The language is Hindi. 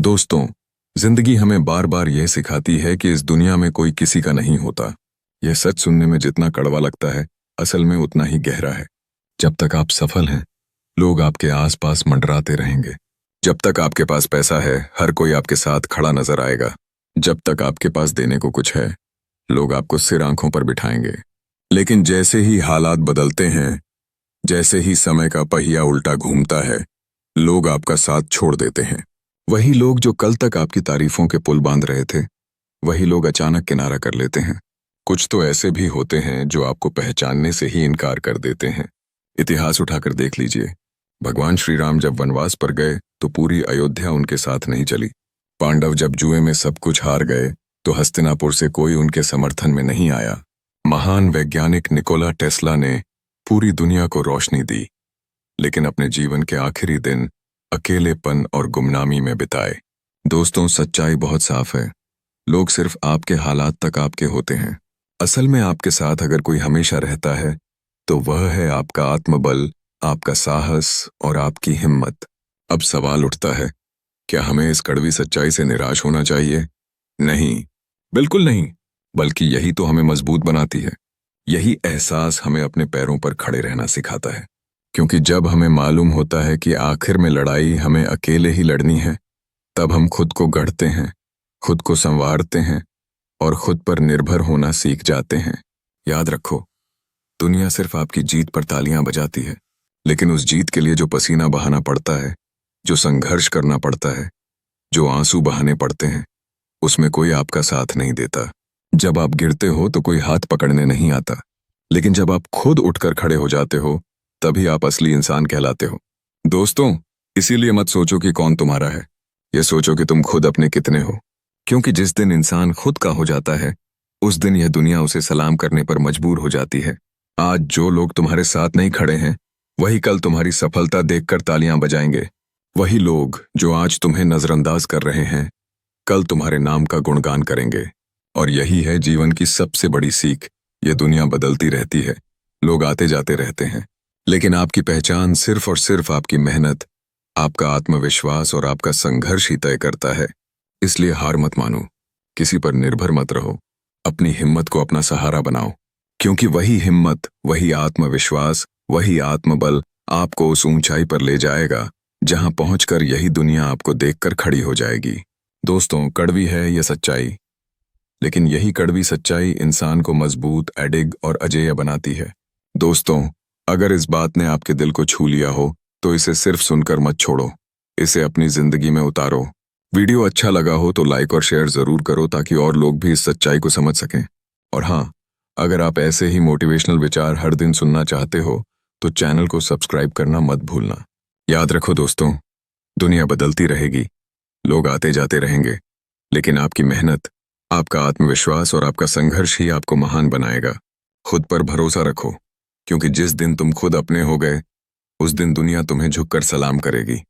दोस्तों, जिंदगी हमें बार बार यह सिखाती है कि इस दुनिया में कोई किसी का नहीं होता। यह सच सुनने में जितना कड़वा लगता है, असल में उतना ही गहरा है। जब तक आप सफल हैं, लोग आपके आसपास मंडराते रहेंगे। जब तक आपके पास पैसा है, हर कोई आपके साथ खड़ा नजर आएगा। जब तक आपके पास देने को कुछ है, लोग आपको सिर आंखों पर बिठाएंगे। लेकिन जैसे ही हालात बदलते हैं, जैसे ही समय का पहिया उल्टा घूमता है, लोग आपका साथ छोड़ देते हैं। वही लोग जो कल तक आपकी तारीफों के पुल बांध रहे थे, वही लोग अचानक किनारा कर लेते हैं। कुछ तो ऐसे भी होते हैं जो आपको पहचानने से ही इनकार कर देते हैं। इतिहास उठाकर देख लीजिए। भगवान श्री राम जब वनवास पर गए तो पूरी अयोध्या उनके साथ नहीं चली। पांडव जब जुए में सब कुछ हार गए तो हस्तिनापुर से कोई उनके समर्थन में नहीं आया। महान वैज्ञानिक निकोला टेस्ला ने पूरी दुनिया को रोशनी दी, लेकिन अपने जीवन के आखिरी दिन अकेलेपन और गुमनामी में बिताए। दोस्तों, सच्चाई बहुत साफ है। लोग सिर्फ आपके हालात तक आपके होते हैं। असल में आपके साथ अगर कोई हमेशा रहता है तो वह है आपका आत्मबल, आपका साहस और आपकी हिम्मत। अब सवाल उठता है, क्या हमें इस कड़वी सच्चाई से निराश होना चाहिए? नहीं, बिल्कुल नहीं। बल्कि यही तो हमें मजबूत बनाती है। यही एहसास हमें अपने पैरों पर खड़े रहना सिखाता है। क्योंकि जब हमें मालूम होता है कि आखिर में लड़ाई हमें अकेले ही लड़नी है, तब हम खुद को गढ़ते हैं, खुद को संवारते हैं और खुद पर निर्भर होना सीख जाते हैं। याद रखो, दुनिया सिर्फ आपकी जीत पर तालियां बजाती है, लेकिन उस जीत के लिए जो पसीना बहाना पड़ता है, जो संघर्ष करना पड़ता है, जो आंसू बहाने पड़ते हैं, उसमें कोई आपका साथ नहीं देता। जब आप गिरते हो तो कोई हाथ पकड़ने नहीं आता, लेकिन जब आप खुद उठकर खड़े हो जाते हो, तभी आप असली इंसान कहलाते हो। दोस्तों, इसीलिए मत सोचो कि कौन तुम्हारा है, ये सोचो कि तुम खुद अपने कितने हो। क्योंकि जिस दिन इंसान खुद का हो जाता है, उस दिन यह दुनिया उसे सलाम करने पर मजबूर हो जाती है। आज जो लोग तुम्हारे साथ नहीं खड़े हैं, वही कल तुम्हारी सफलता देखकर तालियां बजाएंगे। वही लोग जो आज तुम्हें नजरअंदाज कर रहे हैं, कल तुम्हारे नाम का गुणगान करेंगे। और यही है जीवन की सबसे बड़ी सीख। ये दुनिया बदलती रहती है, लोग आते जाते रहते हैं, लेकिन आपकी पहचान सिर्फ और सिर्फ आपकी मेहनत, आपका आत्मविश्वास और आपका संघर्ष ही तय करता है। इसलिए हार मत मानो, किसी पर निर्भर मत रहो, अपनी हिम्मत को अपना सहारा बनाओ। क्योंकि वही हिम्मत, वही आत्मविश्वास, वही आत्मबल आपको उस ऊंचाई पर ले जाएगा जहां पहुंचकर यही दुनिया आपको देखकर खड़ी हो जाएगी। दोस्तों, कड़वी है यह सच्चाई, लेकिन यही कड़वी सच्चाई इंसान को मजबूत, अडिग और अजेय बनाती है। दोस्तों, अगर इस बात ने आपके दिल को छू लिया हो तो इसे सिर्फ सुनकर मत छोड़ो, इसे अपनी जिंदगी में उतारो। वीडियो अच्छा लगा हो तो लाइक और शेयर जरूर करो, ताकि और लोग भी इस सच्चाई को समझ सकें। और हाँ, अगर आप ऐसे ही मोटिवेशनल विचार हर दिन सुनना चाहते हो तो चैनल को सब्सक्राइब करना मत भूलना। याद रखो दोस्तों, दुनिया बदलती रहेगी, लोग आते जाते रहेंगे, लेकिन आपकी मेहनत, आपका आत्मविश्वास और आपका संघर्ष ही आपको महान बनाएगा। खुद पर भरोसा रखो, क्योंकि जिस दिन तुम खुद अपने हो गए, उस दिन दुनिया तुम्हें झुककर सलाम करेगी।